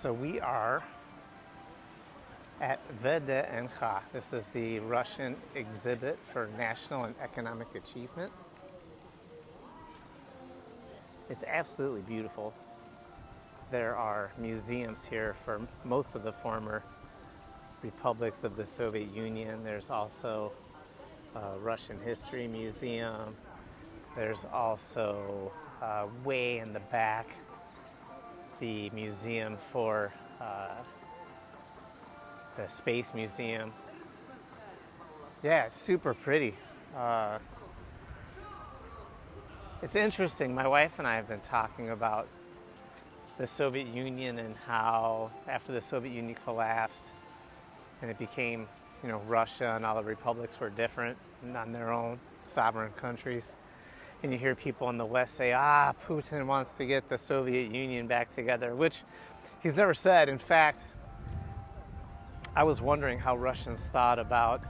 So we are at VDNH. This is the Russian exhibit for national and economic achievement. It's absolutely beautiful. There are museums here for most of the former republics of the Soviet Union. There's also a Russian History Museum. There's also way in the back the museum for the Space Museum. Yeah, it's super pretty. It's interesting. My wife and I have been talking about the Soviet Union and how after the Soviet Union collapsed and it became, Russia and all the republics were different and on their own sovereign countries. And you hear people in the West say, Putin wants to get the Soviet Union back together, which he's never said. In fact, I was wondering how Russians thought about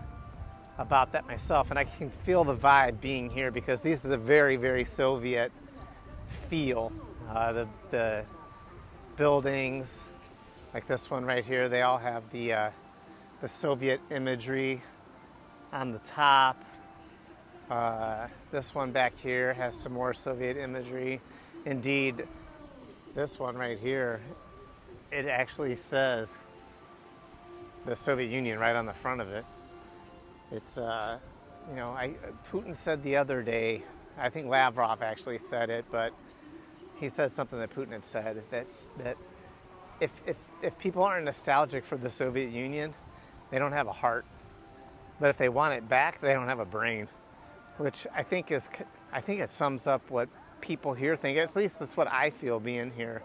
that myself, and I can feel the vibe being here because this is a very, very Soviet feel. The buildings, like this one right here, they all have the Soviet imagery on the top. This one back here has some more Soviet imagery. Indeed, this one right here, it actually says the Soviet Union right on the front of it. It's, Putin said the other day, I think Lavrov actually said it, but he said something that Putin had said, that if people aren't nostalgic for the Soviet Union, they don't have a heart. But if they want it back, they don't have a brain. Which I think it sums up what people here think, at least that's what I feel being here,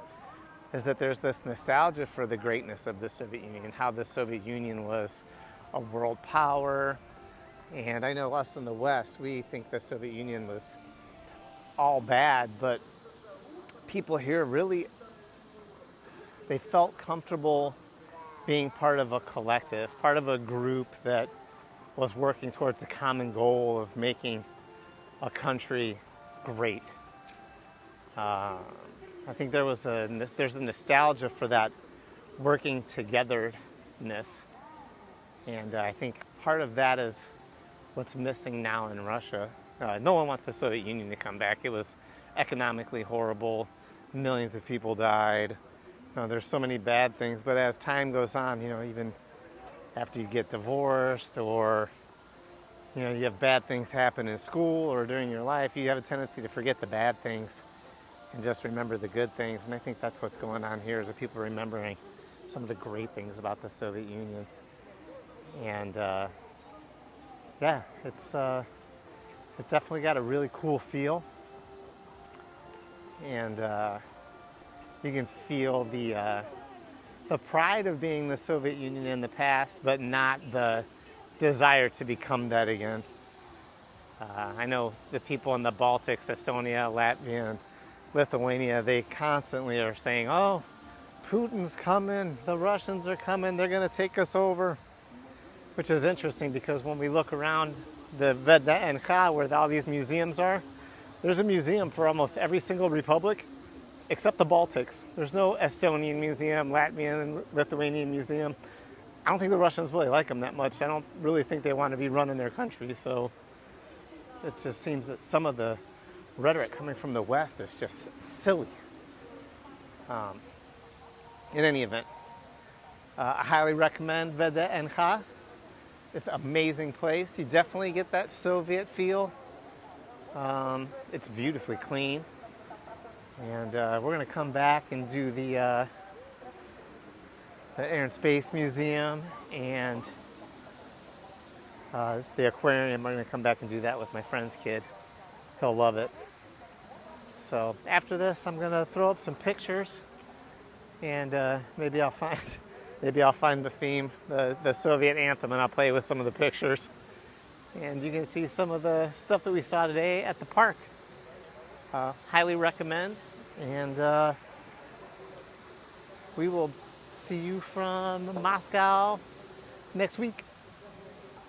is that there's this nostalgia for the greatness of the Soviet Union, how the Soviet Union was a world power. And I know us in the West, we think the Soviet Union was all bad, but people here really, they felt comfortable being part of a collective, part of a group that was working towards the common goal of making a country great. I think there's a nostalgia for that working togetherness, and I think part of that is what's missing now in Russia. No one wants the Soviet Union to come back. It was economically horrible. Millions of people died. There's so many bad things, but as time goes on, even after you get divorced or you have bad things happen in school or during your life, you have a tendency to forget the bad things and just remember the good things. And I think that's what's going on here, is that people remembering some of the great things about the Soviet Union. And it's definitely got a really cool feel. And you can feel the pride of being the Soviet Union in the past, but not the desire to become that again. I know the people in the Baltics, Estonia, Latvia, and Lithuania, they constantly are saying, Putin's coming, the Russians are coming, they're going to take us over. Which is interesting because when we look around the VDNH, where all these museums are, there's a museum for almost every single republic except the Baltics. There's no Estonian museum, Latvian and Lithuanian museum. I don't think the Russians really like them that much. I don't really think they want to be running their country. So it just seems that some of the rhetoric coming from the West is just silly. In any event, I highly recommend VDNH. It's an amazing place. You definitely get that Soviet feel. It's beautifully clean. And we're going to come back and do the Air and Space Museum and the aquarium. We're going to come back and do that with my friend's kid. He'll love it. So after this, I'm going to throw up some pictures, and maybe I'll find the theme, the Soviet anthem, and I'll play with some of the pictures. And you can see some of the stuff that we saw today at the park. Highly recommend. And we will see you from Moscow next week.